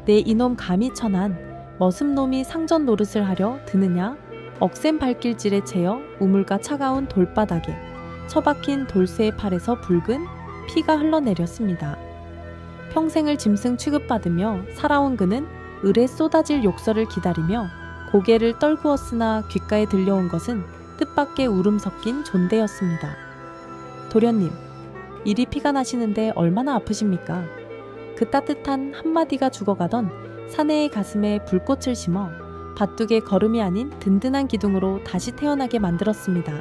내 이놈 감히 천한 머슴놈이 상전 노릇을 하려 드느냐? 억센 발길질에 채여 우물가 차가운 돌바닥에 처박힌 돌쇠의 팔에서 붉은 피가 흘러내렸습니다. 평생을 짐승 취급받으며 살아온 그는 을에 쏟아질 욕설을 기다리며 고개를 떨구었으나 귓가에 들려온 것은 뜻밖의 울음 섞인 존대였습니다. 도련님, 이리 피가 나시는데 얼마나 아프십니까? 그 따뜻한 한마디가 죽어가던 사내의 가슴에 불꽃을 심어 바둑의 걸음이 아닌 든든한 기둥으로 다시 태어나게 만들었습니다.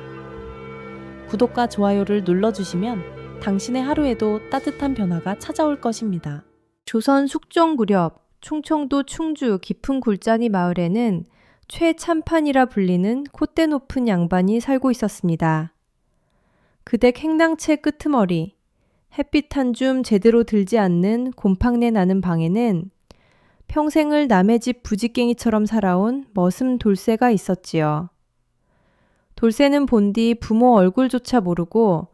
구독과 좋아요를 눌러주시면 당신의 하루에도 따뜻한 변화가 찾아올 것입니다. 조선 숙종 무렵 충청도 충주 깊은 굴자니 마을에는 최참판이라 불리는 콧대 높은 양반이 살고 있었습니다. 그댁 행랑채 끄트머리, 햇빛 한 줌 제대로 들지 않는 곰팡내 나는 방에는 평생을 남의 집 부지깽이처럼 살아온 머슴 돌쇠가 있었지요. 돌쇠는 본디 부모 얼굴조차 모르고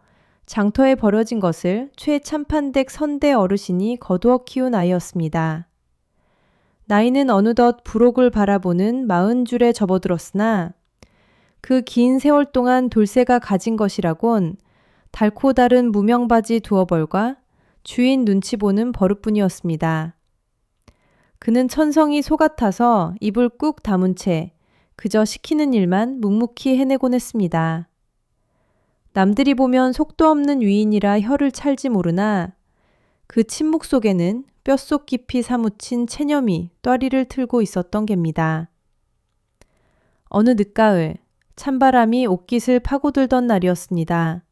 장터에 버려진 것을 최참판댁 선대 어르신이 거두어 키운 아이였습니다. 나이는 어느덧 부록을 바라보는 40줄에 접어들었으나 그 긴 세월 동안 돌쇠가 가진 것이라곤 달코 다른 무명바지 두어 벌과 주인 눈치 보는 버릇뿐이었습니다. 그는 천성이 소 같아서 입을 꾹 다문 채 그저 시키는 일만 묵묵히 해내곤 했습니다. 남들이 보면 속도 없는 위인이라 혀를 찰지 모르나 그 침묵 속에는 뼛속 깊이 사무친 체념이 또리를 틀고 있었던 겁니다. 어느 늦가을 찬바람이 옷깃을 파고들던 날이었습니다.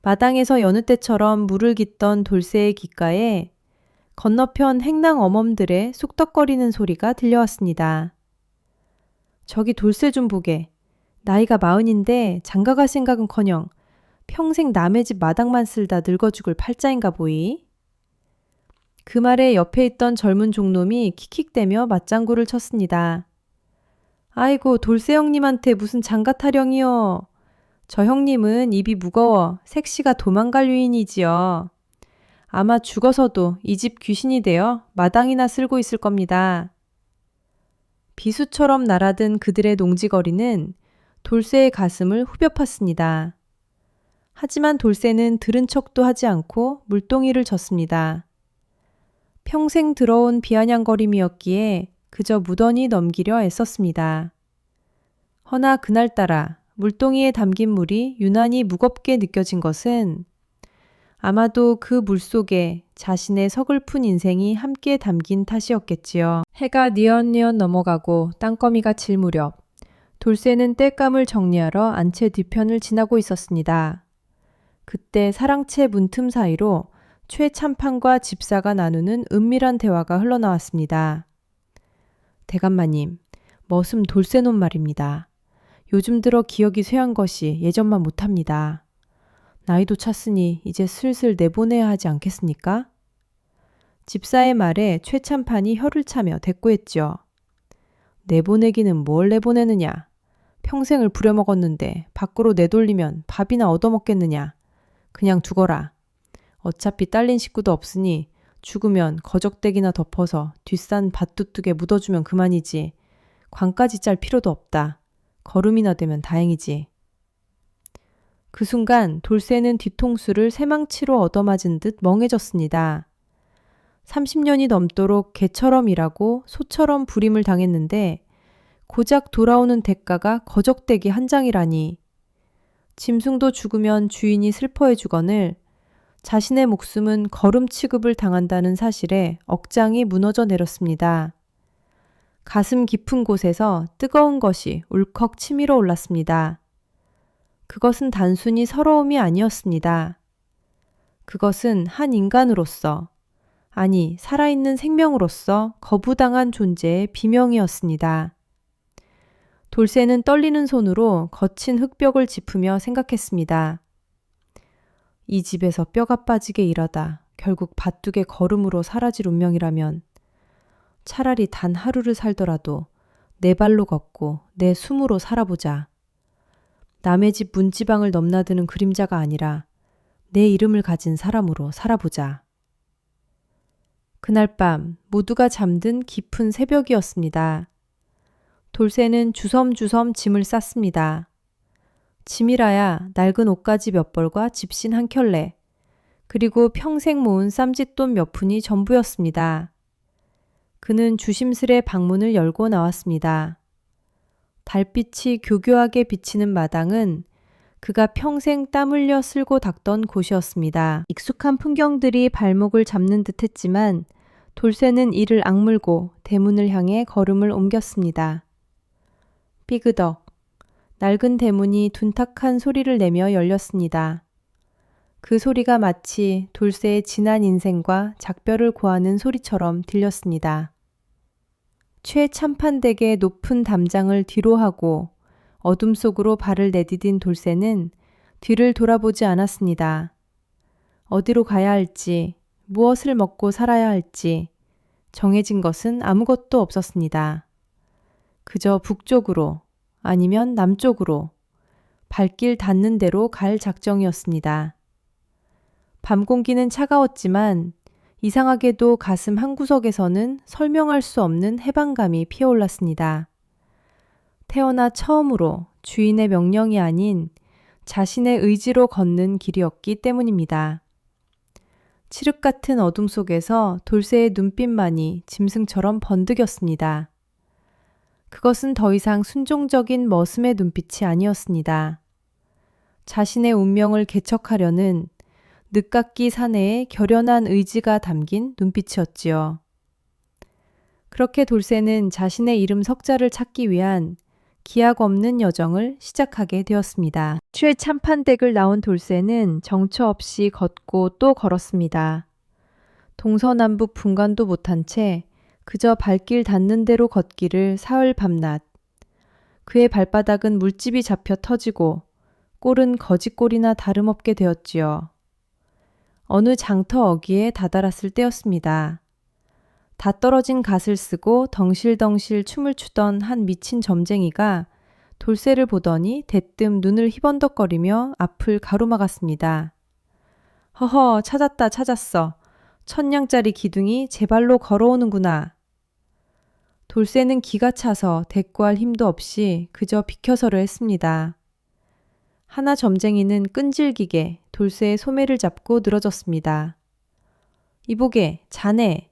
마당에서 여느 때처럼 물을 깃던 돌쇠의 귓가에 건너편 행랑 어멈들의 쑥덕거리는 소리가 들려왔습니다. 저기 돌쇠 좀 보게. 나이가 40인데 장가갈 생각은커녕 평생 남의 집 마당만 쓸다 늙어 죽을 팔자인가 보이. 그 말에 옆에 있던 젊은 종놈이 킥킥대며 맞장구를 쳤습니다. 아이고 돌쇠 형님한테 무슨 장가 타령이요. 저 형님은 입이 무거워 색시가 도망갈 유인이지요. 아마 죽어서도 이 집 귀신이 되어 마당이나 쓸고 있을 겁니다. 비수처럼 날아든 그들의 농지거리는 돌쇠의 가슴을 후벼 팠습니다. 하지만 돌쇠는 들은 척도 하지 않고 물동이를 졌습니다. 평생 들어온 비아냥거림이었기에 그저 무던히 넘기려 애썼습니다. 허나 그날따라 물동이에 담긴 물이 유난히 무겁게 느껴진 것은 아마도 그 물속에 자신의 서글픈 인생이 함께 담긴 탓이었겠지요. 해가 뉘엿뉘엿 넘어가고 땅거미가 질 무렵 돌쇠는 땔감을 정리하러 안채 뒤편을 지나고 있었습니다. 그때 사랑채 문틈 사이로 최참판과 집사가 나누는 은밀한 대화가 흘러나왔습니다. 대감마님, 머슴 돌쇠놈 말입니다. 요즘 들어 기억이 쇠한 것이 예전만 못합니다. 나이도 찼으니 이제 슬슬 내보내야 하지 않겠습니까? 집사의 말에 최참판이 혀를 차며 대꾸했죠. 내보내기는 뭘 내보내느냐. 평생을 부려먹었는데 밖으로 내돌리면 밥이나 얻어먹겠느냐. 그냥 두거라. 어차피 딸린 식구도 없으니 죽으면 거적대기나 덮어서 뒷산 밭두둑에 묻어주면 그만이지. 관까지 짤 필요도 없다. 걸음이나 되면 다행이지. 그 순간 돌쇠는 뒤통수를 새망치로 얻어맞은 듯 멍해졌습니다. 30년이 넘도록 개처럼 일하고 소처럼 부림을 당했는데 고작 돌아오는 대가가 거적대기 한 장이라니. 짐승도 죽으면 주인이 슬퍼해 주거늘 자신의 목숨은 거름 취급을 당한다는 사실에 억장이 무너져 내렸습니다. 가슴 깊은 곳에서 뜨거운 것이 울컥 치밀어 올랐습니다. 그것은 단순히 서러움이 아니었습니다. 그것은 한 인간으로서, 아니 살아있는 생명으로서 거부당한 존재의 비명이었습니다. 돌쇠는 떨리는 손으로 거친 흙벽을 짚으며 생각했습니다. 이 집에서 뼈가 빠지게 일하다 결국 밭둑의 걸음으로 사라질 운명이라면 차라리 단 하루를 살더라도 내 발로 걷고 내 숨으로 살아보자. 남의 집 문지방을 넘나드는 그림자가 아니라 내 이름을 가진 사람으로 살아보자. 그날 밤 모두가 잠든 깊은 새벽이었습니다. 돌쇠는 주섬주섬 짐을 쌌습니다. 짐이라야 낡은 옷가지 몇 벌과 집신 한 켤레, 그리고 평생 모은 쌈짓돈 몇 푼이 전부였습니다. 그는 조심스레 방문을 열고 나왔습니다. 달빛이 교교하게 비치는 마당은 그가 평생 땀 흘려 쓸고 닦던 곳이었습니다. 익숙한 풍경들이 발목을 잡는 듯 했지만 돌쇠는 이를 악물고 대문을 향해 걸음을 옮겼습니다. 삐그덕. 낡은 대문이 둔탁한 소리를 내며 열렸습니다. 그 소리가 마치 돌쇠의 지난 인생과 작별을 고하는 소리처럼 들렸습니다. 최참판되게 높은 담장을 뒤로 하고 어둠 속으로 발을 내디딘 돌쇠는 뒤를 돌아보지 않았습니다. 어디로 가야 할지, 무엇을 먹고 살아야 할지 정해진 것은 아무것도 없었습니다. 그저 북쪽으로 아니면 남쪽으로 발길 닿는 대로 갈 작정이었습니다. 밤 공기는 차가웠지만 이상하게도 가슴 한구석에서는 설명할 수 없는 해방감이 피어올랐습니다. 태어나 처음으로 주인의 명령이 아닌 자신의 의지로 걷는 길이었기 때문입니다. 칠흑 같은 어둠 속에서 돌쇠의 눈빛만이 짐승처럼 번득였습니다. 그것은 더 이상 순종적인 머슴의 눈빛이 아니었습니다. 자신의 운명을 개척하려는 늦깎이 사내의 결연한 의지가 담긴 눈빛이었지요. 그렇게 돌쇠는 자신의 이름 석자를 찾기 위한 기약 없는 여정을 시작하게 되었습니다. 최참판댁을 나온 돌쇠는 정처 없이 걷고 또 걸었습니다. 동서남북 분간도 못한 채 그저 발길 닿는 대로 걷기를 사흘 밤낮. 그의 발바닥은 물집이 잡혀 터지고 꼴은 거짓꼴이나 다름없게 되었지요. 어느 장터 어귀에 다다랐을 때였습니다. 다 떨어진 갓을 쓰고 덩실덩실 춤을 추던 한 미친 점쟁이가 돌쇠를 보더니 대뜸 눈을 희번덕거리며 앞을 가로막았습니다. 허허, 찾았어. 1000냥짜리 기둥이 제 발로 걸어오는구나. 돌쇠는 기가 차서 대꾸할 힘도 없이 그저 비켜서려 했습니다. 하나 점쟁이는 끈질기게 돌쇠의 소매를 잡고 늘어졌습니다. 이보게, 자네.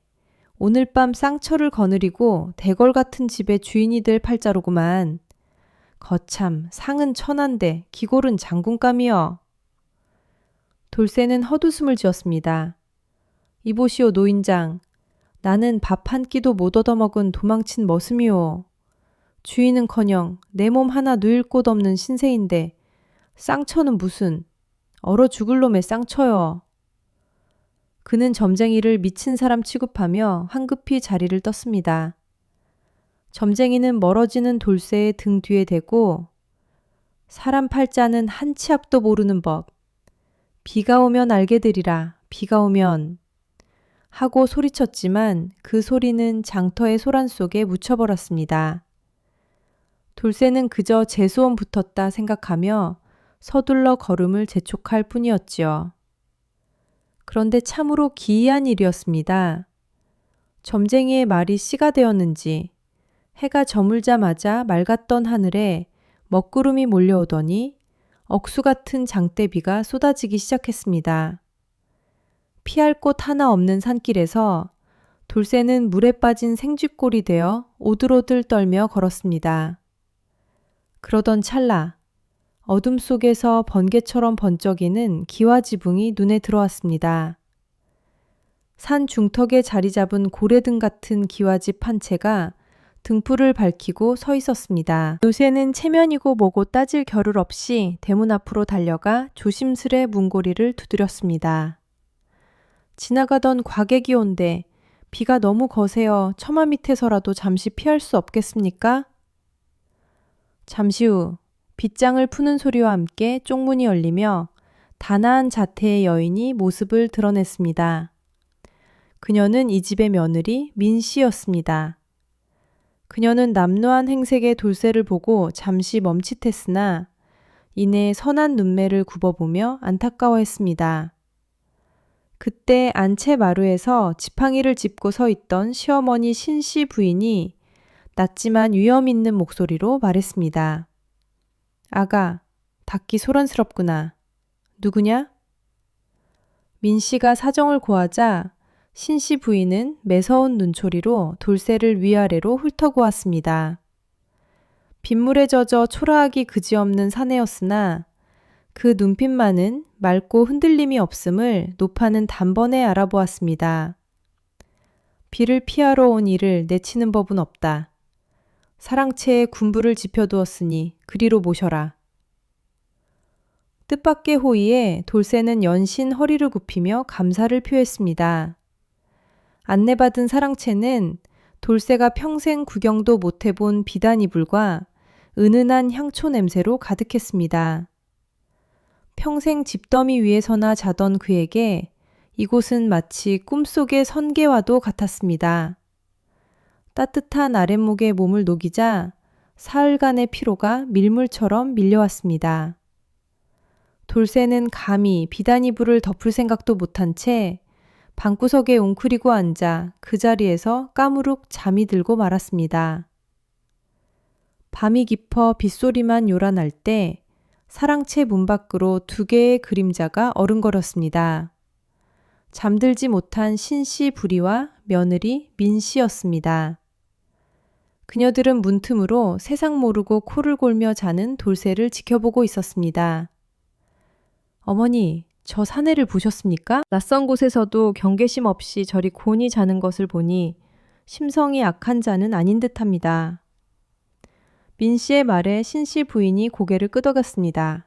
오늘 밤 쌍처를 거느리고 대궐 같은 집의 주인이 될 팔자로구만. 거참, 상은 천한데 기골은 장군감이여. 돌쇠는 헛웃음을 지었습니다. 이보시오 노인장. 나는 밥 한 끼도 못 얻어먹은 도망친 머슴이오. 주인은커녕 내 몸 하나 누일 곳 없는 신세인데 쌍처는 무슨 얼어 죽을 놈의 쌍처여. 그는 점쟁이를 미친 사람 취급하며 황급히 자리를 떴습니다. 점쟁이는 멀어지는 돌쇠의 등 뒤에 대고 사람 팔자는 한 치 앞도 모르는 법. 비가 오면 알게 되리라. 비가 오면. 하고 소리쳤지만 그 소리는 장터의 소란 속에 묻혀버렸습니다. 돌쇠는 그저 재수원 붙었다 생각하며 서둘러 걸음을 재촉할 뿐이었지요. 그런데 참으로 기이한 일이었습니다. 점쟁이의 말이 씨가 되었는지 해가 저물자마자 맑았던 하늘에 먹구름이 몰려오더니 억수 같은 장대비가 쏟아지기 시작했습니다. 피할 곳 하나 없는 산길에서 돌쇠는 물에 빠진 생쥐꼴이 되어 오들오들 떨며 걸었습니다. 그러던 찰나 어둠 속에서 번개처럼 번쩍이는 기와지붕이 눈에 들어왔습니다. 산 중턱에 자리 잡은 고래등 같은 기와집 한 채가 등불을 밝히고 서 있었습니다. 요새는 체면이고 뭐고 따질 겨를 없이 대문 앞으로 달려가 조심스레 문고리를 두드렸습니다. 지나가던 과객이 온데 비가 너무 거세어 처마 밑에서라도 잠시 피할 수 없겠습니까? 잠시 후 빗장을 푸는 소리와 함께 쪽문이 열리며 단아한 자태의 여인이 모습을 드러냈습니다. 그녀는 이 집의 며느리 민씨였습니다. 그녀는 남루한 행색의 돌쇠를 보고 잠시 멈칫했으나 이내 선한 눈매를 굽어보며 안타까워했습니다. 그때 안채 마루에서 지팡이를 짚고 서 있던 시어머니 신씨 부인이 낮지만 위험 있는 목소리로 말했습니다. 아가, 닫기 소란스럽구나. 누구냐? 민씨가 사정을 고하자 신씨 부인은 매서운 눈초리로 돌쇠를 위아래로 훑어보았습니다. 빗물에 젖어 초라하기 그지없는 사내였으나 그 눈빛만은 맑고 흔들림이 없음을 노파는 단번에 알아보았습니다. 비를 피하러 온 이를 내치는 법은 없다. 사랑채에 군부를 지펴두었으니 그리로 모셔라. 뜻밖의 호의에 돌쇠는 연신 허리를 굽히며 감사를 표했습니다. 안내받은 사랑채는 돌쇠가 평생 구경도 못 해본 비단 이불과 은은한 향초 냄새로 가득했습니다. 평생 집더미 위에서나 자던 그에게 이곳은 마치 꿈속의 선계와도 같았습니다. 따뜻한 아랫목에 몸을 녹이자 사흘간의 피로가 밀물처럼 밀려왔습니다. 돌쇠는 감히 비단 이불을 덮을 생각도 못한 채 방구석에 웅크리고 앉아 그 자리에서 까무룩 잠이 들고 말았습니다. 밤이 깊어 빗소리만 요란할 때 사랑채 문 밖으로 2개의 그림자가 어른거렸습니다. 잠들지 못한 신씨 부리와 며느리 민씨였습니다. 그녀들은 문틈으로 세상 모르고 코를 골며 자는 돌쇠를 지켜보고 있었습니다. 어머니, 저 사내를 보셨습니까? 낯선 곳에서도 경계심 없이 저리 곤히 자는 것을 보니 심성이 악한 자는 아닌 듯합니다. 민씨의 말에 신씨 부인이 고개를 끄덕였습니다.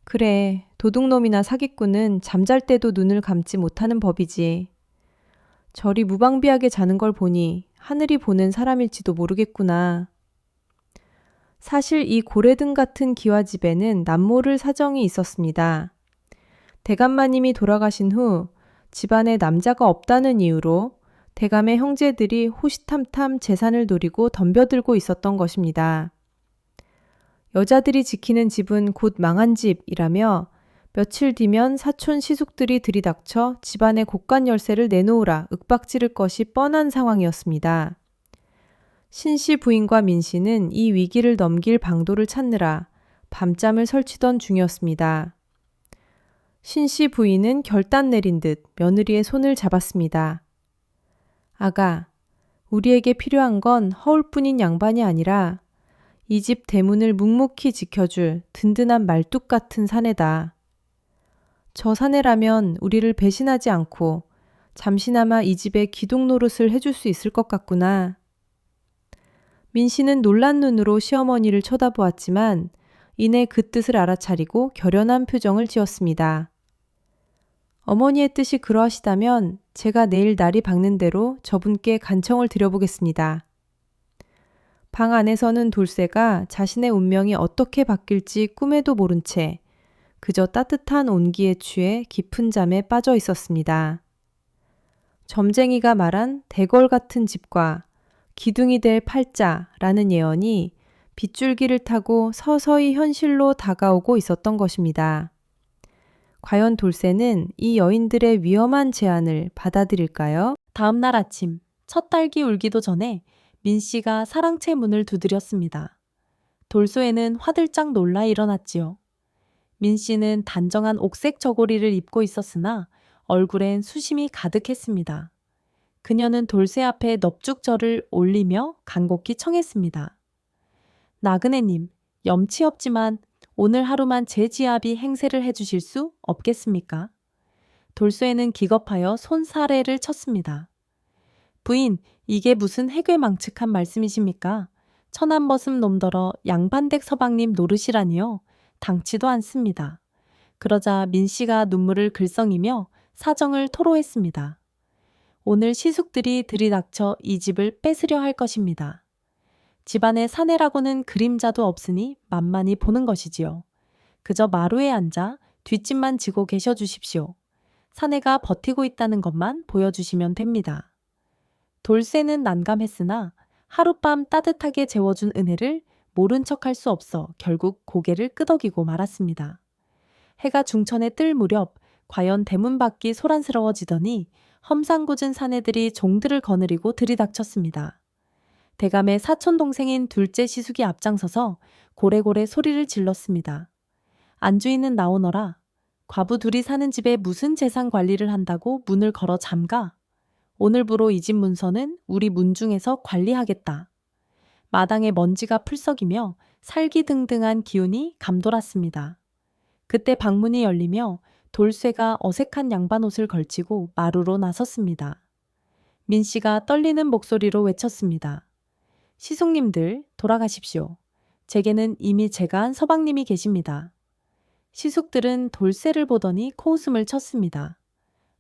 그래, 도둑놈이나 사기꾼은 잠잘 때도 눈을 감지 못하는 법이지. 저리 무방비하게 자는 걸 보니 하늘이 보낸 사람일지도 모르겠구나. 사실 이 고래등 같은 기와집에는 남모를 사정이 있었습니다. 대감마님이 돌아가신 후 집안에 남자가 없다는 이유로 대감의 형제들이 호시탐탐 재산을 노리고 덤벼들고 있었던 것입니다. 여자들이 지키는 집은 곧 망한 집이라며 며칠 뒤면 사촌 시숙들이 들이닥쳐 집안의 곳간 열쇠를 내놓으라 윽박지를 것이 뻔한 상황이었습니다. 신씨 부인과 민씨는 이 위기를 넘길 방도를 찾느라 밤잠을 설치던 중이었습니다. 신씨 부인은 결단 내린 듯 며느리의 손을 잡았습니다. 아가, 우리에게 필요한 건 허울뿐인 양반이 아니라 이 집 대문을 묵묵히 지켜줄 든든한 말뚝 같은 사내다. 저 사내라면 우리를 배신하지 않고 잠시나마 이 집에 기둥 노릇을 해줄 수 있을 것 같구나. 민씨는 놀란 눈으로 시어머니를 쳐다보았지만 이내 그 뜻을 알아차리고 결연한 표정을 지었습니다. 어머니의 뜻이 그러하시다면 제가 내일 날이 밝는 대로 저분께 간청을 드려보겠습니다. 방 안에서는 돌쇠가 자신의 운명이 어떻게 바뀔지 꿈에도 모른 채 그저 따뜻한 온기에 취해 깊은 잠에 빠져 있었습니다. 점쟁이가 말한 대궐 같은 집과 기둥이 될 팔자라는 예언이 빗줄기를 타고 서서히 현실로 다가오고 있었던 것입니다. 과연 돌쇠는 이 여인들의 위험한 제안을 받아들일까요? 다음 날 아침 첫 딸기 울기도 전에 민씨가 사랑채 문을 두드렸습니다. 돌쇠는 화들짝 놀라 일어났지요. 민씨는 단정한 옥색 저고리를 입고 있었으나 얼굴엔 수심이 가득했습니다. 그녀는 돌쇠 앞에 넙죽절을 올리며 간곡히 청했습니다. 나그네님, 염치 없지만 오늘 하루만 제 지압이 행세를 해주실 수 없겠습니까? 돌쇠는 기겁하여 손사래를 쳤습니다. 부인, 이게 무슨 해괴망측한 말씀이십니까? 천안버슴 놈더러 양반댁 서방님 노릇이라니요. 당치도 않습니다. 그러자 민씨가 눈물을 글썽이며 사정을 토로했습니다. 오늘 시숙들이 들이닥쳐 이 집을 뺏으려 할 것입니다. 집안에 사내라고는 그림자도 없으니 만만히 보는 것이지요. 그저 마루에 앉아 뒷짐만 지고 계셔 주십시오. 사내가 버티고 있다는 것만 보여주시면 됩니다. 돌쇠는 난감했으나 하룻밤 따뜻하게 재워준 은혜를 모른 척할 수 없어 결국 고개를 끄덕이고 말았습니다. 해가 중천에 뜰 무렵 과연 대문 밖이 소란스러워지더니 험상궂은 사내들이 종들을 거느리고 들이닥쳤습니다. 대감의 사촌 동생인 둘째 시숙이 앞장서서 고래고래 소리를 질렀습니다. 안주인은 나오너라. 과부 둘이 사는 집에 무슨 재산 관리를 한다고 문을 걸어 잠가? 오늘부로 이 집 문서는 우리 문중에서 관리하겠다. 마당에 먼지가 풀썩이며 살기등등한 기운이 감돌았습니다. 그때 방문이 열리며 돌쇠가 어색한 양반옷을 걸치고 마루로 나섰습니다. 민씨가 떨리는 목소리로 외쳤습니다. 시숙님들 돌아가십시오. 제게는 이미 제가 한 서방님이 계십니다. 시숙들은 돌쇠를 보더니 코웃음을 쳤습니다.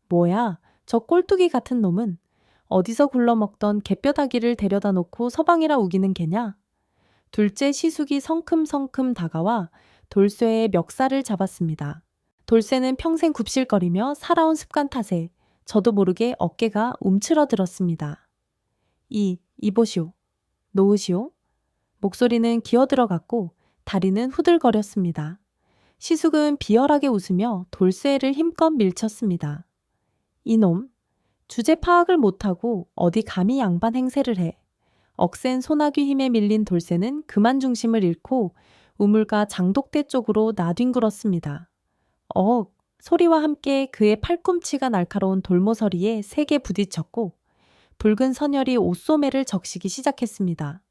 뭐야, 저 꼴뚜기 같은 놈은 어디서 굴러먹던 개뼈다귀를 데려다 놓고 서방이라 우기는 개냐? 둘째 시숙이 성큼성큼 다가와 돌쇠의 멱살을 잡았습니다. 돌쇠는 평생 굽실거리며 살아온 습관 탓에 저도 모르게 어깨가 움츠러들었습니다. 이보시오. 놓으시오. 목소리는 기어들어갔고 다리는 후들거렸습니다. 시숙은 비열하게 웃으며 돌쇠를 힘껏 밀쳤습니다. 이놈, 주제 파악을 못하고 어디 감히 양반 행세를 해. 억센 소나귀 힘에 밀린 돌쇠는 그만 중심을 잃고 우물가 장독대 쪽으로 나뒹굴었습니다. 소리와 함께 그의 팔꿈치가 날카로운 돌모서리에 세게 부딪혔고 붉은 선혈이 옷소매를 적시기 시작했습니다.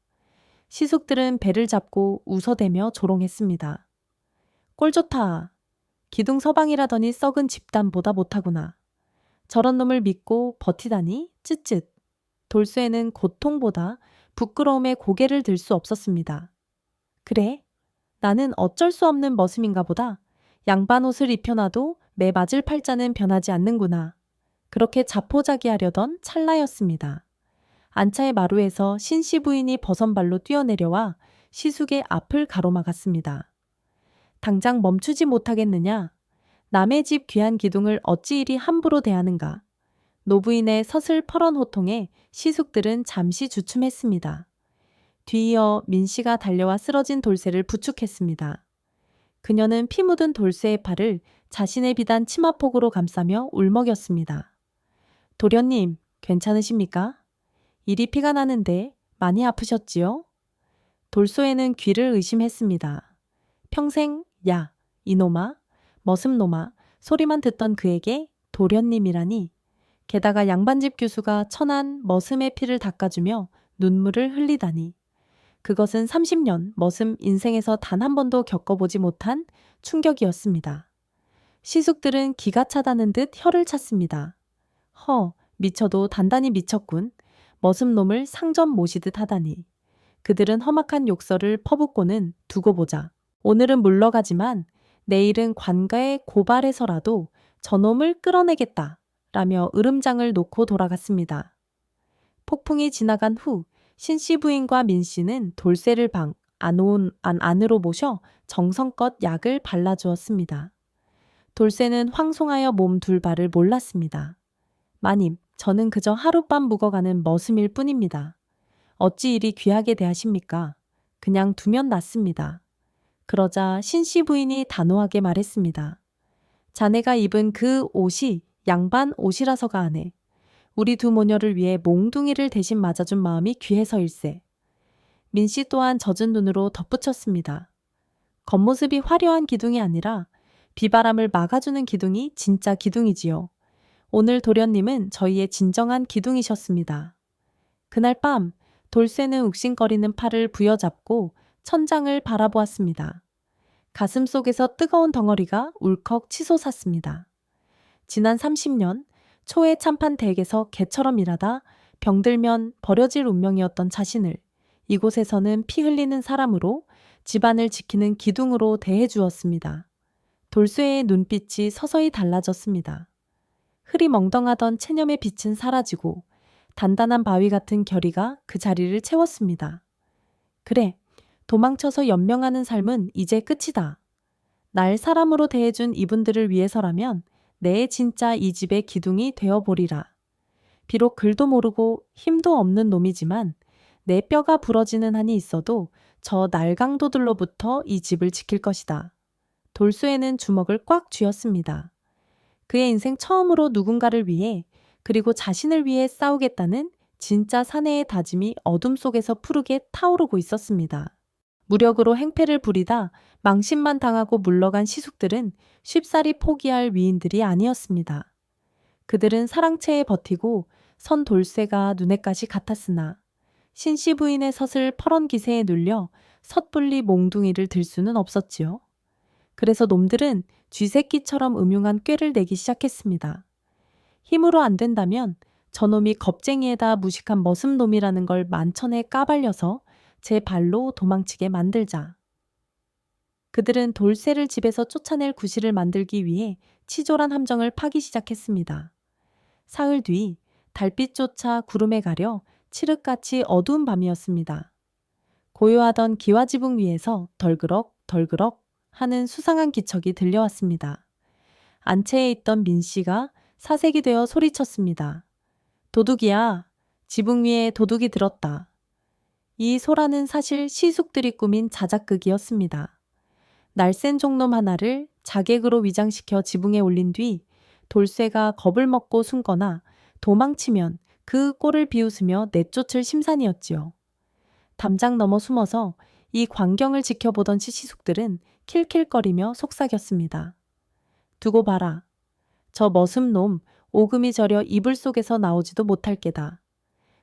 시숙들은 배를 잡고 웃어대며 조롱했습니다. 꼴 좋다. 기둥 서방이라더니 썩은 집단보다 못하구나. 저런 놈을 믿고 버티다니 쯧쯧. 돌쇠는 고통보다 부끄러움에 고개를 들 수 없었습니다. 그래, 나는 어쩔 수 없는 머슴인가 보다. 양반 옷을 입혀놔도 매 맞을 팔자는 변하지 않는구나. 그렇게 자포자기하려던 찰나였습니다. 안차의 마루에서 신씨 부인이 버선발로 뛰어내려와 시숙의 앞을 가로막았습니다. 당장 멈추지 못하겠느냐? 남의 집 귀한 기둥을 어찌 이리 함부로 대하는가? 노부인의 서슬퍼런 호통에 시숙들은 잠시 주춤했습니다. 뒤이어 민씨가 달려와 쓰러진 돌쇠를 부축했습니다. 그녀는 피 묻은 돌쇠의 팔을 자신의 비단 치마폭으로 감싸며 울먹였습니다. 도련님, 괜찮으십니까? 이리 피가 나는데 많이 아프셨지요? 돌쇠는 귀를 의심했습니다. 평생 야, 이놈아, 머슴놈아 소리만 듣던 그에게 도련님이라니. 게다가 양반집 교수가 천한 머슴의 피를 닦아주며 눈물을 흘리다니. 그것은 30년 머슴 인생에서 단 한 번도 겪어보지 못한 충격이었습니다. 시숙들은 기가 차다는 듯 혀를 찼습니다. 미쳐도 단단히 미쳤군. 머슴놈을 상점 모시듯 하다니. 그들은 험악한 욕설을 퍼붓고는 두고 보자. 오늘은 물러가지만 내일은 관가에 고발해서라도 저놈을 끌어내겠다. 라며 으름장을 놓고 돌아갔습니다. 폭풍이 지나간 후 신씨 부인과 민씨는 돌쇠를 안으로 모셔 정성껏 약을 발라주었습니다. 돌쇠는 황송하여 몸 둘 바를 몰랐습니다. 마님, 저는 그저 하룻밤 묵어가는 머슴일 뿐입니다. 어찌 이리 귀하게 대하십니까? 그냥 두면 낫습니다. 그러자 신씨 부인이 단호하게 말했습니다. 자네가 입은 그 옷이 양반 옷이라서가 하네. 우리 두 모녀를 위해 몽둥이를 대신 맞아준 마음이 귀해서일세. 민씨 또한 젖은 눈으로 덧붙였습니다. 겉모습이 화려한 기둥이 아니라 비바람을 막아주는 기둥이 진짜 기둥이지요. 오늘 도련님은 저희의 진정한 기둥이셨습니다. 그날 밤 돌쇠는 욱신거리는 팔을 부여잡고 천장을 바라보았습니다. 가슴 속에서 뜨거운 덩어리가 울컥 치솟았습니다. 지난 30년 초의 참판 댁에서 개처럼 일하다 병들면 버려질 운명이었던 자신을 이곳에서는 피 흘리는 사람으로 집안을 지키는 기둥으로 대해 주었습니다. 돌쇠의 눈빛이 서서히 달라졌습니다. 흐리멍덩하던 체념의 빛은 사라지고 단단한 바위 같은 결의가 그 자리를 채웠습니다. 그래, 도망쳐서 연명하는 삶은 이제 끝이다. 날 사람으로 대해준 이분들을 위해서라면 내 진짜 이 집의 기둥이 되어보리라. 비록 글도 모르고 힘도 없는 놈이지만 내 뼈가 부러지는 한이 있어도 저 날강도들로부터 이 집을 지킬 것이다. 돌쇠는 주먹을 꽉 쥐었습니다. 그의 인생 처음으로 누군가를 위해 그리고 자신을 위해 싸우겠다는 진짜 사내의 다짐이 어둠 속에서 푸르게 타오르고 있었습니다. 무력으로 행패를 부리다 망신만 당하고 물러간 시숙들은 쉽사리 포기할 위인들이 아니었습니다. 그들은 사랑채에 버티고 선 돌쇠가 눈엣가시 같았으나 신씨 부인의 섯을 퍼런 기세에 눌려 섣불리 몽둥이를 들 수는 없었지요. 그래서 놈들은 쥐새끼처럼 음흉한 꾀를 내기 시작했습니다. 힘으로 안 된다면 저놈이 겁쟁이에다 무식한 머슴놈이라는 걸 만천에 까발려서 제 발로 도망치게 만들자. 그들은 돌쇠를 집에서 쫓아낼 구실을 만들기 위해 치졸한 함정을 파기 시작했습니다. 사흘 뒤 달빛조차 구름에 가려 칠흑같이 어두운 밤이었습니다. 고요하던 기와지붕 위에서 덜그럭 덜그럭 하는 수상한 기척이 들려왔습니다. 안채에 있던 민씨가 사색이 되어 소리쳤습니다. 도둑이야. 지붕 위에 도둑이 들었다. 이 소라는 사실 시숙들이 꾸민 자작극이었습니다. 날쌘 종놈 하나를 자객으로 위장시켜 지붕에 올린 뒤 돌쇠가 겁을 먹고 숨거나 도망치면 그 꼴을 비웃으며 내쫓을 심산이었지요. 담장 넘어 숨어서 이 광경을 지켜보던 시숙들은 킬킬거리며 속삭였습니다. 두고 봐라. 저 머슴놈 오금이 저려 이불 속에서 나오지도 못할 게다.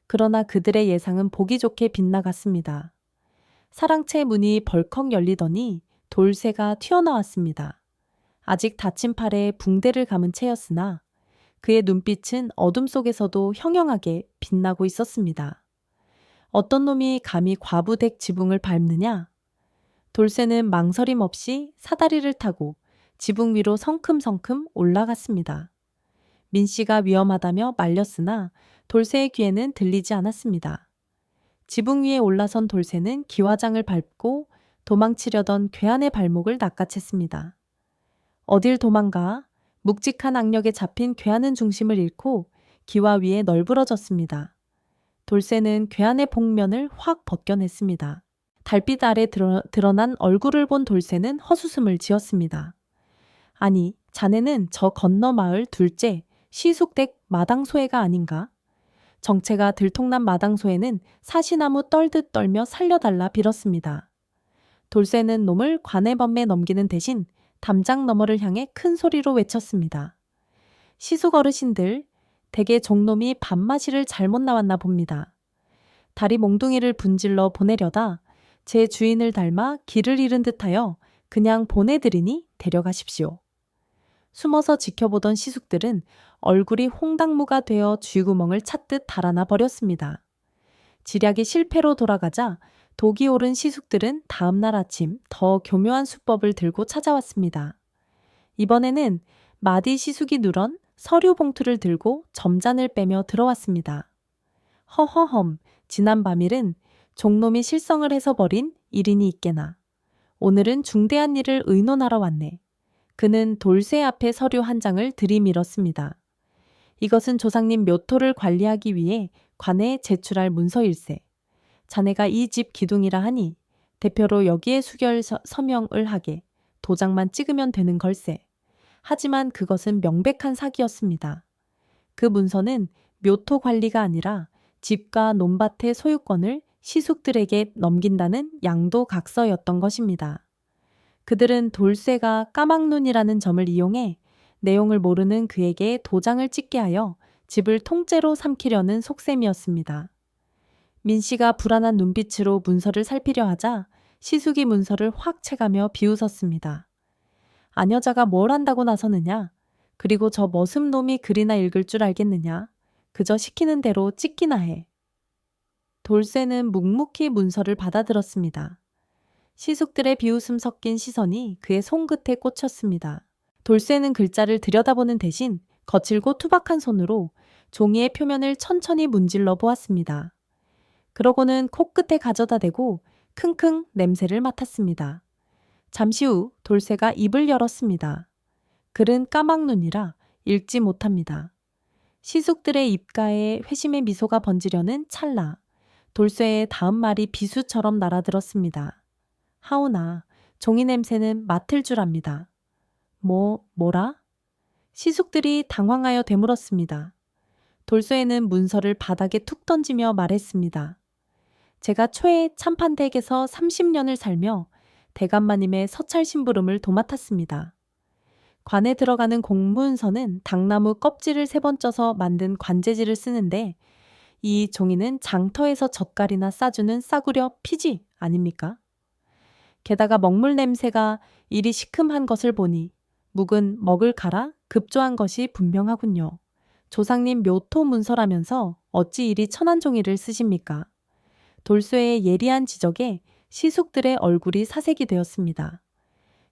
그러나 그들의 예상은 보기 좋게 빗나갔습니다. 사랑채 문이 벌컥 열리더니 돌쇠가 튀어나왔습니다. 아직 다친 팔에 붕대를 감은 채였으나 그의 눈빛은 어둠 속에서도 형형하게 빛나고 있었습니다. 어떤 놈이 감히 과부댁 지붕을 밟느냐? 돌쇠는 망설임 없이 사다리를 타고 지붕 위로 성큼성큼 올라갔습니다. 민씨가 위험하다며 말렸으나 돌쇠의 귀에는 들리지 않았습니다. 지붕 위에 올라선 돌쇠는 기와장을 밟고 도망치려던 괴한의 발목을 낚아챘습니다. 어딜 도망가? 묵직한 악력에 잡힌 괴한은 중심을 잃고 기와 위에 널브러졌습니다. 돌쇠는 괴한의 복면을 확 벗겨냈습니다. 달빛 아래 드러난 얼굴을 본 돌쇠는 헛웃음을 지었습니다. 아니, 자네는 저 건너 마을 둘째 시숙댁 마당소애가 아닌가? 정체가 들통난 마당소애는 사시나무 떨듯 떨며 살려달라 빌었습니다. 돌쇠는 놈을 관에범에 넘기는 대신 담장 너머를 향해 큰 소리로 외쳤습니다. 시숙 어르신들, 대개 종놈이 밥마시를 잘못 나왔나 봅니다. 다리 몽둥이를 분질러 보내려다 제 주인을 닮아 길을 잃은 듯하여 그냥 보내드리니 데려가십시오. 숨어서 지켜보던 시숙들은 얼굴이 홍당무가 되어 쥐구멍을 찾듯 달아나 버렸습니다. 지략이 실패로 돌아가자 독이 오른 시숙들은 다음날 아침 더 교묘한 수법을 들고 찾아왔습니다. 이번에는 마디 시숙이 누런 서류 봉투를 들고 점잔을 빼며 들어왔습니다. 허허험, 지난 밤일은 종놈이 실성을 해서 버린 일인이 있게나. 오늘은 중대한 일을 의논하러 왔네. 그는 돌쇠 앞에 서류 한 장을 들이밀었습니다. 이것은 조상님 묘토를 관리하기 위해 관에 제출할 문서일세. 자네가 이 집 기둥이라 하니 대표로 여기에 수결 서명을 하게 도장만 찍으면 되는 걸세. 하지만 그것은 명백한 사기였습니다. 그 문서는 묘토 관리가 아니라 집과 논밭의 소유권을 시숙들에게 넘긴다는 양도각서였던 것입니다. 그들은 돌쇠가 까막눈이라는 점을 이용해 내용을 모르는 그에게 도장을 찍게 하여 집을 통째로 삼키려는 속셈이었습니다. 민씨가 불안한 눈빛으로 문서를 살피려 하자 시숙이 문서를 확 채가며 비웃었습니다. 아녀자가 뭘 한다고 나서느냐? 그리고 저 머슴놈이 글이나 읽을 줄 알겠느냐? 그저 시키는 대로 찍기나 해. 돌쇠는 묵묵히 문서를 받아들었습니다. 시숙들의 비웃음 섞인 시선이 그의 손끝에 꽂혔습니다. 돌쇠는 글자를 들여다보는 대신 거칠고 투박한 손으로 종이의 표면을 천천히 문질러 보았습니다. 그러고는 코끝에 가져다 대고 킁킁 냄새를 맡았습니다. 잠시 후 돌쇠가 입을 열었습니다. 글은 까막눈이라 읽지 못합니다. 시숙들의 입가에 회심의 미소가 번지려는 찰나 돌쇠의 다음 말이 비수처럼 날아들었습니다. 하오나 종이 냄새는 맡을 줄 압니다. 뭐라? 시숙들이 당황하여 되물었습니다. 돌쇠는 문서를 바닥에 툭 던지며 말했습니다. 제가 초에 참판댁에서 30년을 살며 대감마님의 서찰 심부름을 도맡았습니다. 관에 들어가는 공문서는 당나무 껍질을 3번 쪄서 만든 관재질을 쓰는데 이 종이는 장터에서 젓갈이나 싸주는 싸구려 피지 아닙니까? 게다가 먹물 냄새가 이리 시큼한 것을 보니 묵은 먹을 가라 급조한 것이 분명하군요. 조상님 묘토 문서라면서 어찌 이리 천한 종이를 쓰십니까? 돌쇠의 예리한 지적에 시숙들의 얼굴이 사색이 되었습니다.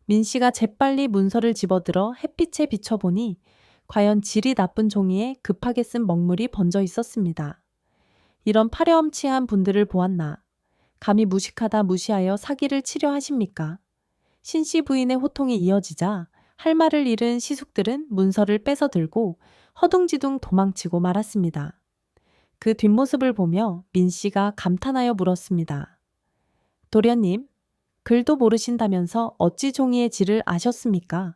민씨가 재빨리 문서를 집어들어 햇빛에 비춰보니 과연 질이 나쁜 종이에 급하게 쓴 먹물이 번져 있었습니다. 이런 파렴치한 분들을 보았나. 감히 무식하다 무시하여 사기를 치려 하십니까? 신씨 부인의 호통이 이어지자 할 말을 잃은 시숙들은 문서를 뺏어 들고 허둥지둥 도망치고 말았습니다. 그 뒷모습을 보며 민씨가 감탄하여 물었습니다. 도련님, 글도 모르신다면서 어찌 종이의 질을 아셨습니까?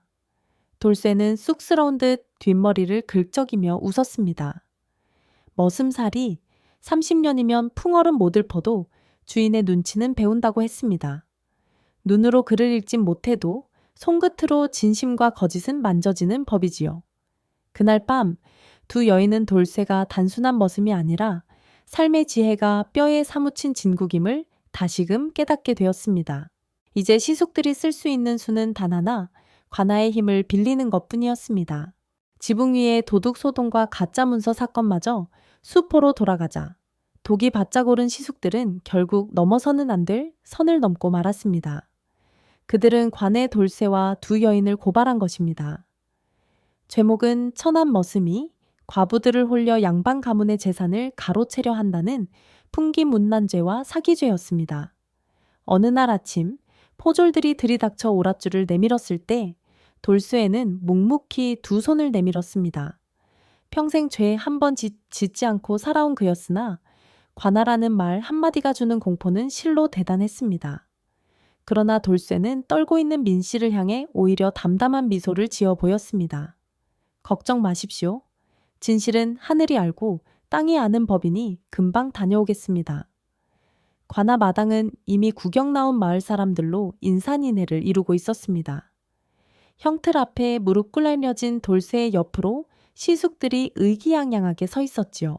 돌쇠는 쑥스러운 듯 뒷머리를 긁적이며 웃었습니다. 머슴살이 30년이면 풍얼은 못 읊어도 주인의 눈치는 배운다고 했습니다. 눈으로 글을 읽진 못해도 손끝으로 진심과 거짓은 만져지는 법이지요. 그날 밤 두 여인은 돌쇠가 단순한 머슴이 아니라 삶의 지혜가 뼈에 사무친 진국임을 다시금 깨닫게 되었습니다. 이제 시숙들이 쓸 수 있는 수는 단 하나, 관아의 힘을 빌리는 것뿐이었습니다. 지붕 위에 도둑 소동과 가짜 문서 사건마저 수포로 돌아가자 독이 바짝 오른 시숙들은 결국 넘어서는 안 될 선을 넘고 말았습니다. 그들은 관의 돌쇠와 두 여인을 고발한 것입니다. 죄목은 천한 머슴이 과부들을 홀려 양반 가문의 재산을 가로채려 한다는 풍기문난죄와 사기죄였습니다. 어느 날 아침 포졸들이 들이닥쳐 오랏줄을 내밀었을 때 돌쇠는 묵묵히 두 손을 내밀었습니다. 평생 죄 한 번 짓지 않고 살아온 그였으나 관아라는 말 한마디가 주는 공포는 실로 대단했습니다. 그러나 돌쇠는 떨고 있는 민씨를 향해 오히려 담담한 미소를 지어 보였습니다. 걱정 마십시오. 진실은 하늘이 알고 땅이 아는 법이니 금방 다녀오겠습니다. 관아 마당은 이미 구경 나온 마을 사람들로 인산인해를 이루고 있었습니다. 형틀 앞에 무릎 꿇려진 돌쇠의 옆으로 시숙들이 의기양양하게 서 있었지요.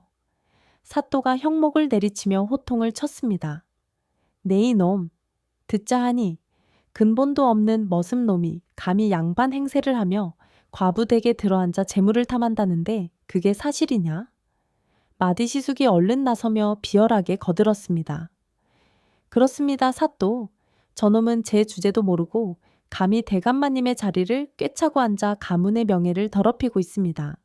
사또가 형목을 내리치며 호통을 쳤습니다. 네 이놈, 듣자 하니 근본도 없는 머슴놈이 감히 양반 행세를 하며 과부댁에 들어앉아 재물을 탐한다는데 그게 사실이냐? 마디시숙이 얼른 나서며 비열하게 거들었습니다. 그렇습니다, 사또. 저놈은 제 주제도 모르고 감히 대감마님의 자리를 꿰차고 앉아 가문의 명예를 더럽히고 있습니다.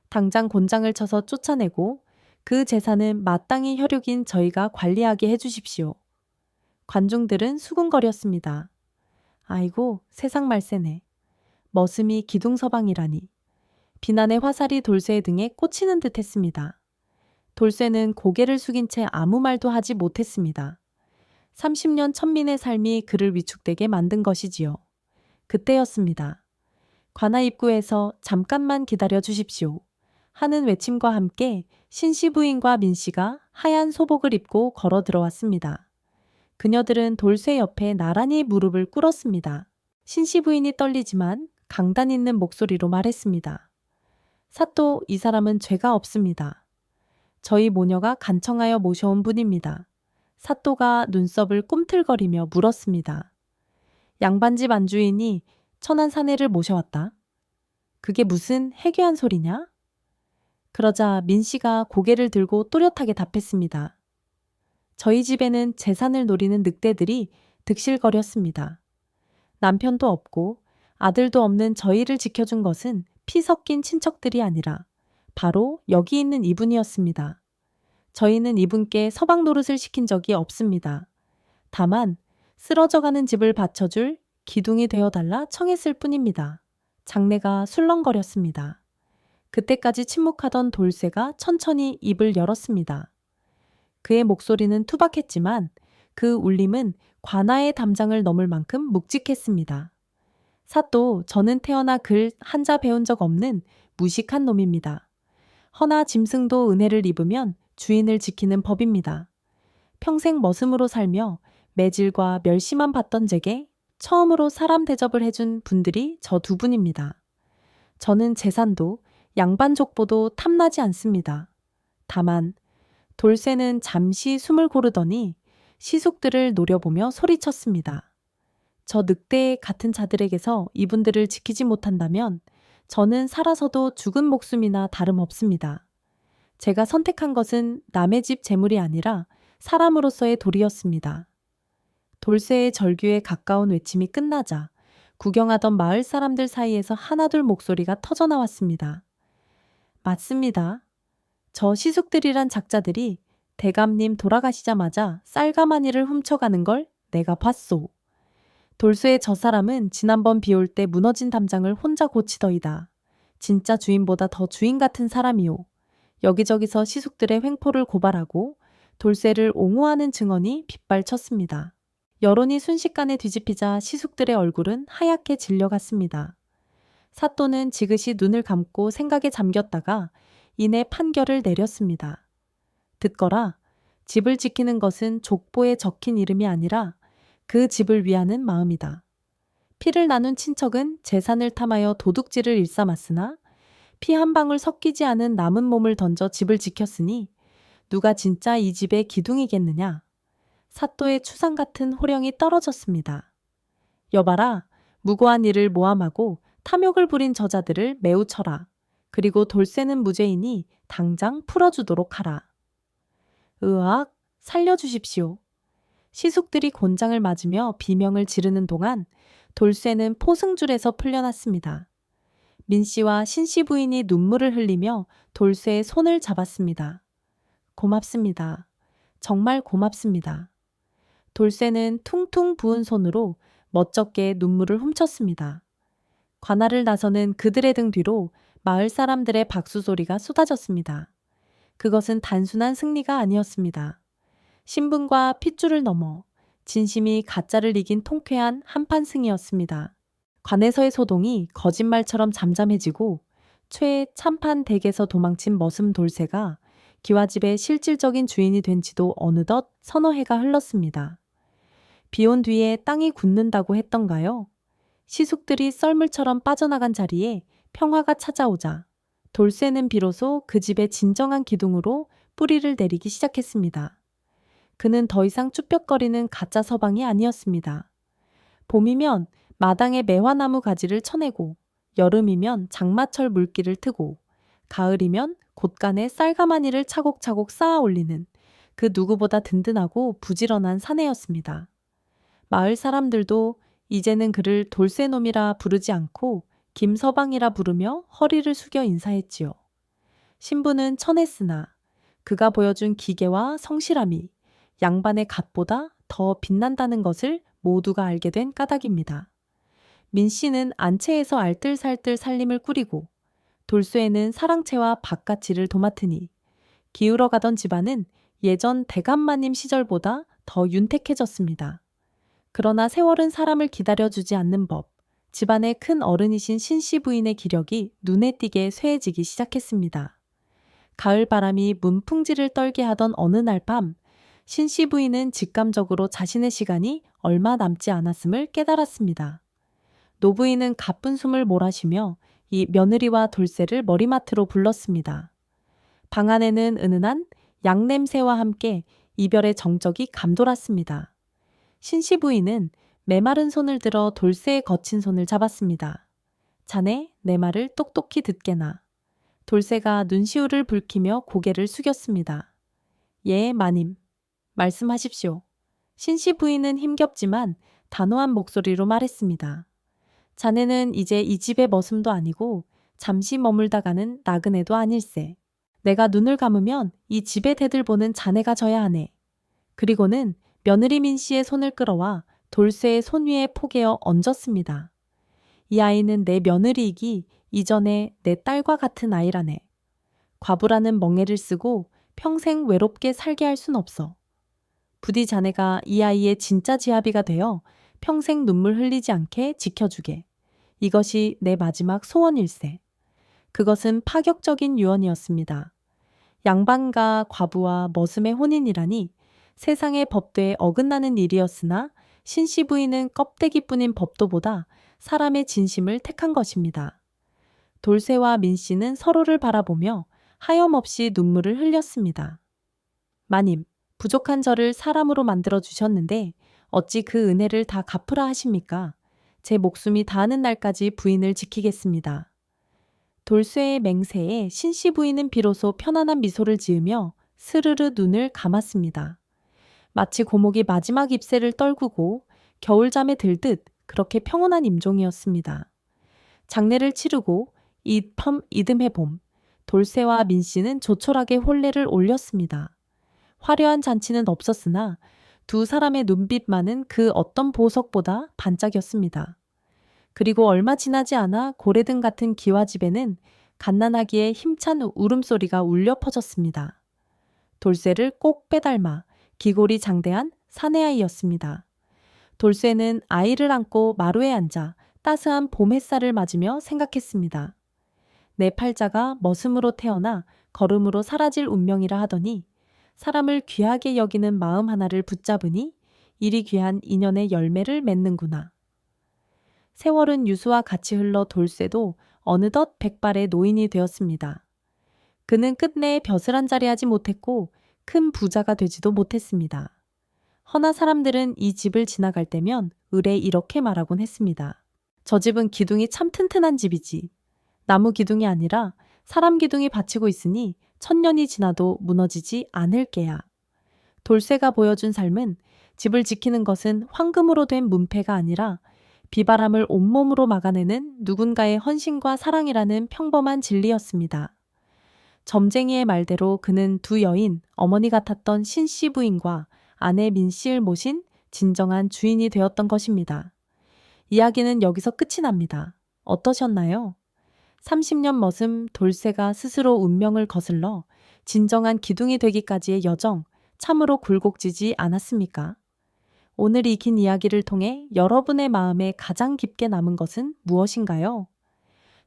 당장 곤장을 쳐서 쫓아내고 그 재산은 마땅히 혈육인 저희가 관리하게 해주십시오. 관중들은 수군거렸습니다. 아이고, 세상 말세네. 머슴이 기둥서방이라니. 비난의 화살이 돌쇠의 등에 꽂히는 듯 했습니다. 돌쇠는 고개를 숙인 채 아무 말도 하지 못했습니다. 30년 천민의 삶이 그를 위축되게 만든 것이지요. 그때였습니다. 관아 입구에서 잠깐만 기다려 주십시오. 하는 외침과 함께 신씨 부인과 민씨가 하얀 소복을 입고 걸어 들어왔습니다. 그녀들은 돌쇠 옆에 나란히 무릎을 꿇었습니다. 신씨 부인이 떨리지만 강단 있는 목소리로 말했습니다. 사또, 이 사람은 죄가 없습니다. 저희 모녀가 간청하여 모셔온 분입니다. 사또가 눈썹을 꿈틀거리며 물었습니다. 양반집 안주인이 천한 사내를 모셔왔다. 그게 무슨 해괴한 소리냐? 그러자 민씨가 고개를 들고 또렷하게 답했습니다. 저희 집에는 재산을 노리는 늑대들이 득실거렸습니다. 남편도 없고 아들도 없는 저희를 지켜준 것은 피 섞인 친척들이 아니라 바로 여기 있는 이분이었습니다. 저희는 이분께 서방 노릇을 시킨 적이 없습니다. 다만 쓰러져가는 집을 받쳐줄 기둥이 되어달라 청했을 뿐입니다. 장내가 술렁거렸습니다. 그때까지 침묵하던 돌쇠가 천천히 입을 열었습니다. 그의 목소리는 투박했지만 그 울림은 관아의 담장을 넘을 만큼 묵직했습니다. 사또, 저는 태어나 글 한자 배운 적 없는 무식한 놈입니다. 허나 짐승도 은혜를 입으면 주인을 지키는 법입니다. 평생 머슴으로 살며 매질과 멸시만 받던 제게 처음으로 사람 대접을 해준 분들이 저 두 분입니다. 저는 재산도 양반족보도 탐나지 않습니다. 다만 돌쇠는 잠시 숨을 고르더니 시숙들을 노려보며 소리쳤습니다. 저 늑대 같은 자들에게서 이분들을 지키지 못한다면 저는 살아서도 죽은 목숨이나 다름없습니다. 제가 선택한 것은 남의 집 재물이 아니라 사람으로서의 도리였습니다. 돌쇠의 절규에 가까운 외침이 끝나자 구경하던 마을 사람들 사이에서 하나둘 목소리가 터져나왔습니다. 맞습니다. 저 시숙들이란 작자들이 대감님 돌아가시자마자 쌀가마니를 훔쳐가는 걸 내가 봤소. 돌쇠의 저 사람은 지난번 비 올 때 무너진 담장을 혼자 고치더이다. 진짜 주인보다 더 주인 같은 사람이오. 여기저기서 시숙들의 횡포를 고발하고 돌쇠를 옹호하는 증언이 빗발쳤습니다. 여론이 순식간에 뒤집히자 시숙들의 얼굴은 하얗게 질려갔습니다. 사또는 지그시 눈을 감고 생각에 잠겼다가 이내 판결을 내렸습니다. 듣거라. 집을 지키는 것은 족보에 적힌 이름이 아니라 그 집을 위하는 마음이다. 피를 나눈 친척은 재산을 탐하여 도둑질을 일삼았으나 피 한 방울 섞이지 않은 남은 몸을 던져 집을 지켰으니 누가 진짜 이 집의 기둥이겠느냐. 사또의 추상 같은 호령이 떨어졌습니다. 여봐라. 무고한 일을 모함하고 탐욕을 부린 저자들을 매우 쳐라. 그리고 돌쇠는 무죄이니 당장 풀어주도록 하라. 으악, 살려주십시오. 시숙들이 곤장을 맞으며 비명을 지르는 동안 돌쇠는 포승줄에서 풀려났습니다. 민씨와 신씨 부인이 눈물을 흘리며 돌쇠의 손을 잡았습니다. 고맙습니다. 정말 고맙습니다. 돌쇠는 퉁퉁 부은 손으로 멋쩍게 눈물을 훔쳤습니다. 관할을 나서는 그들의 등 뒤로 마을 사람들의 박수 소리가 쏟아졌습니다. 그것은 단순한 승리가 아니었습니다. 신분과 핏줄을 넘어 진심이 가짜를 이긴 통쾌한 한판 승이었습니다. 관에서의 소동이 거짓말처럼 잠잠해지고 참판 댁에서 도망친 머슴 돌쇠가 기와집의 실질적인 주인이 된 지도 어느덧 서너 해가 흘렀습니다. 비온 뒤에 땅이 굳는다고 했던가요? 시숙들이 썰물처럼 빠져나간 자리에 평화가 찾아오자 돌쇠는 비로소 그 집의 진정한 기둥으로 뿌리를 내리기 시작했습니다. 그는 더 이상 쭈뼛거리는 가짜 서방이 아니었습니다. 봄이면 마당에 매화나무 가지를 쳐내고 여름이면 장마철 물기를 트고 가을이면 곳간에 쌀가마니를 차곡차곡 쌓아 올리는 그 누구보다 든든하고 부지런한 사내였습니다. 마을 사람들도 이제는 그를 돌쇠놈이라 부르지 않고 김서방이라 부르며 허리를 숙여 인사했지요. 신부는 천했으나 그가 보여준 기계와 성실함이 양반의 갓보다 더 빛난다는 것을 모두가 알게 된 까닭입니다. 민씨는 안채에서 알뜰살뜰 살림을 꾸리고 돌쇠에는 사랑채와 밭가치를 도맡으니 기울어가던 집안은 예전 대감마님 시절보다 더 윤택해졌습니다. 그러나 세월은 사람을 기다려주지 않는 법, 집안의 큰 어른이신 신씨 부인의 기력이 눈에 띄게 쇠해지기 시작했습니다. 가을 바람이 문풍지를 떨게 하던 어느 날 밤, 신씨 부인은 직감적으로 자신의 시간이 얼마 남지 않았음을 깨달았습니다. 노부인은 가쁜 숨을 몰아쉬며 이 며느리와 돌쇠를 머리맡으로 불렀습니다. 방 안에는 은은한 양냄새와 함께 이별의 정적이 감돌았습니다. 신씨 부인은 메마른 손을 들어 돌쇠의 거친 손을 잡았습니다. 자네, 내 말을 똑똑히 듣게나. 돌쇠가 눈시울을 붉히며 고개를 숙였습니다. 예, 마님. 말씀하십시오. 신씨 부인은 힘겹지만 단호한 목소리로 말했습니다. 자네는 이제 이 집의 머슴도 아니고 잠시 머물다 가는 나그네도 아닐세. 내가 눈을 감으면 이 집의 대들 보는 자네가 져야 하네. 그리고는 며느리 민씨의 손을 끌어와 돌쇠의 손 위에 포개어 얹었습니다. 이 아이는 내 며느리이기 이전에 내 딸과 같은 아이라네. 과부라는 멍에를 쓰고 평생 외롭게 살게 할 순 없어. 부디 자네가 이 아이의 진짜 지아비가 되어 평생 눈물 흘리지 않게 지켜주게. 이것이 내 마지막 소원일세. 그것은 파격적인 유언이었습니다. 양반과 과부와 머슴의 혼인이라니 세상의 법도에 어긋나는 일이었으나 신씨 부인은 껍데기뿐인 법도보다 사람의 진심을 택한 것입니다. 돌쇠와 민씨는 서로를 바라보며 하염없이 눈물을 흘렸습니다. 마님, 부족한 저를 사람으로 만들어 주셨는데 어찌 그 은혜를 다 갚으라 하십니까? 제 목숨이 다하는 날까지 부인을 지키겠습니다. 돌쇠의 맹세에 신씨 부인은 비로소 편안한 미소를 지으며 스르르 눈을 감았습니다. 마치 고목이 마지막 잎새를 떨구고 겨울잠에 들듯 그렇게 평온한 임종이었습니다. 장례를 치르고 이듬해 봄, 돌쇠와 민씨는 조촐하게 혼례를 올렸습니다. 화려한 잔치는 없었으나 두 사람의 눈빛만은 그 어떤 보석보다 반짝였습니다. 그리고 얼마 지나지 않아 고래등 같은 기와집에는 갓난아기의 힘찬 울음소리가 울려 퍼졌습니다. 돌쇠를 꼭 빼닮아 기골이 장대한 사내아이였습니다. 돌쇠는 아이를 안고 마루에 앉아 따스한 봄 햇살을 맞으며 생각했습니다. 내 팔자가 머슴으로 태어나 걸음으로 사라질 운명이라 하더니 사람을 귀하게 여기는 마음 하나를 붙잡으니 이리 귀한 인연의 열매를 맺는구나. 세월은 유수와 같이 흘러 돌쇠도 어느덧 백발의 노인이 되었습니다. 그는 끝내 벼슬 한 자리 하지 못했고 큰 부자가 되지도 못했습니다. 허나 사람들은 이 집을 지나갈 때면 을에 이렇게 말하곤 했습니다. 저 집은 기둥이 참 튼튼한 집이지. 나무 기둥이 아니라 사람 기둥이 받치고 있으니 천년이 지나도 무너지지 않을 게야. 돌쇠가 보여준 삶은 집을 지키는 것은 황금으로 된 문패가 아니라 비바람을 온몸으로 막아내는 누군가의 헌신과 사랑이라는 평범한 진리였습니다. 점쟁이의 말대로 그는 두 여인, 어머니 같았던 신씨 부인과 아내 민씨를 모신 진정한 주인이 되었던 것입니다. 이야기는 여기서 끝이 납니다. 어떠셨나요? 30년 머슴 돌쇠가 스스로 운명을 거슬러 진정한 기둥이 되기까지의 여정 참으로 굴곡지지 않았습니까? 오늘 익힌 이야기를 통해 여러분의 마음에 가장 깊게 남은 것은 무엇인가요?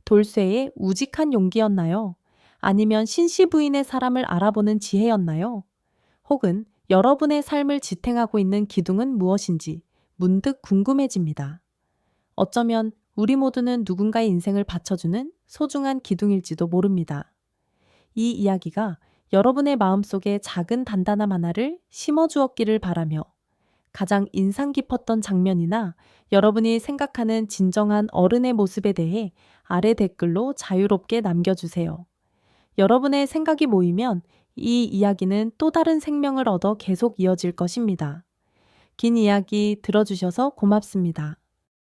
돌쇠의 우직한 용기였나요? 아니면 신씨 부인의 사람을 알아보는 지혜였나요? 혹은 여러분의 삶을 지탱하고 있는 기둥은 무엇인지 문득 궁금해집니다. 어쩌면 우리 모두는 누군가의 인생을 받쳐주는 소중한 기둥일지도 모릅니다. 이 이야기가 여러분의 마음속에 작은 단단함 하나를 심어주었기를 바라며 가장 인상 깊었던 장면이나 여러분이 생각하는 진정한 어른의 모습에 대해 아래 댓글로 자유롭게 남겨주세요. 여러분의 생각이 모이면 이 이야기는 또 다른 생명을 얻어 계속 이어질 것입니다. 긴 이야기 들어주셔서 고맙습니다.